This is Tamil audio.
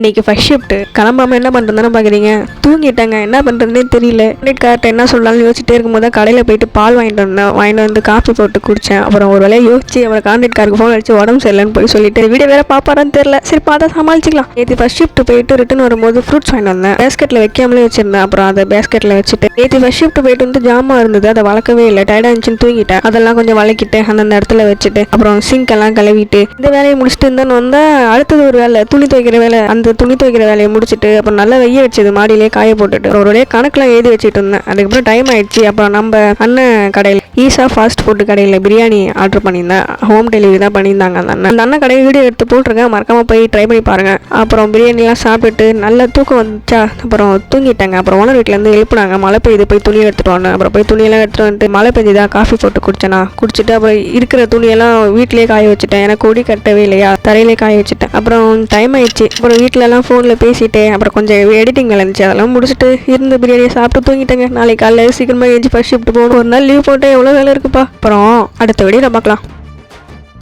இன்னைக்கு ஃபர்ஸ்ட் ஷிஃப்ட் கிளம்பாம என்ன பண்ணுறதுன்னு பார்க்குறீங்க. தூங்கிட்டாங்க, என்ன பண்ணுறதுனே தெரியல. கார்ட்ட என்ன சொல்லலாம்னு யோசிச்சுட்டே இருக்கும்போது கடையில் போயிட்டு பால் வாங்கிட்டு வந்து காஃபி போட்டு குடித்தேன். அப்புறம் ஒரு வேலையை யோசிச்சு அப்புறம் கார்டுக்கு ஃபோன் அடிச்சு உடம்பு சரியில்லைன்னு போய் சொல்லிட்டு வீடியோ வேற பாப்பாரான்னு தெரியல. சரி பார்த்தா சமாளிச்சிக்கலாம். நேற்று ஃபர்ஸ்ட் ஷிஃப்ட் போயிட்டு ரிட்டன் வரும்போது ஃப்ரூட்ஸ் வாங்கிட்டு வந்தேன். பேஸ்கெட்டில் வைக்காமலே வச்சிருந்தேன். அப்புறம் அதை பேஸ்கெட்டில் வச்சுட்டு நேற்று ஃபர்ஸ்ட் ஷிஃப்ட் போயிட்டு வந்து ஜாமா இருந்தது, அதை வளர்க்கவே இல்லை. டயர்டாக இருந்துச்சுன்னு தூங்கிட்டேன். அதெல்லாம் கொஞ்சம் வளர்க்கிட்டு அந்தந்த இடத்துல வச்சுட்டு அப்புறம் சிங்க் எல்லாம் கழுவிட்டு இந்த வேலையை முடிச்சுட்டு இருந்தேன்னு வந்தால் அடுத்தது ஒரு வேலை துணி துவைக்கிற வேலை. அந்த துணி துவைக்கிற வேலையை முடிச்சுட்டு அப்புறம் நல்லா வெய்ய வச்சது மாடியிலே காய போட்டுட்டு ஒரு கணக்கெலாம் எழுதி வச்சுட்டு இருந்தேன். அதுக்கப்புறம் டைம் ஆயிடுச்சு. அப்புறம் நம்ம அண்ணன் கடையில் ஈஸா ஃபாஸ்ட் ஃபுட் கடையில் பிரியாணி ஆர்டர் பண்ணியிருந்தேன். ஹோம் டெலிவரி தான் பண்ணியிருந்தாங்க அந்த அண்ணன் கடையில் வீடியோ எடுத்து போட்டிருக்கேன், மறக்காமல் போய் ட்ரை பண்ணி பாருங்கள். அப்புறம் பிரியாணிலாம் சாப்பிட்டுட்டு நல்ல தூக்கம் வந்துச்சா அப்புறம் தூங்கிட்டாங்க. அப்புறம் ஓனர் வீட்டிலேருந்து எழுப்புனாங்க, மழை பெய்யுது போய் துணி எடுத்துகிட்டு வந்தேன். அப்புறம் போய் துணியெல்லாம் எடுத்துகிட்டு வந்துட்டு மழை பெய்யுதா காஃபி போட்டு குடிச்சேனா குடிச்சிட்டு அப்புறம் இருக்கிற துணியெல்லாம் வீட்டிலே காய வச்சுட்டேன். எனக்கு கொடி கட்டவே இல்லையா, தரையிலே காய வச்சுட்டேன். அப்புறம் டைம் ஆயிடுச்சு. அப்புறம் வீட்டிலலாம் ஃபோனில் பேசிட்டு அப்புறம் கொஞ்சம் எடிட்டிங் வேலை இருந்துச்சு, அதெல்லாம் முடிச்சுட்டு இருந்து பிரியாணியை சாப்பிட்டு தூங்கிட்டேங்க. நாளைக்கு காலையில் சீக்கிரமாக எழுந்து ஃபர்ஸ்ட் ஷிஃப்ட் போகணும். ஒரு நாள் லீவ் போட்டு எவ்வளோ வேலை இருக்குப்பா. அப்புறம் அடுத்த வீடியோவில் பார்க்கலாம்.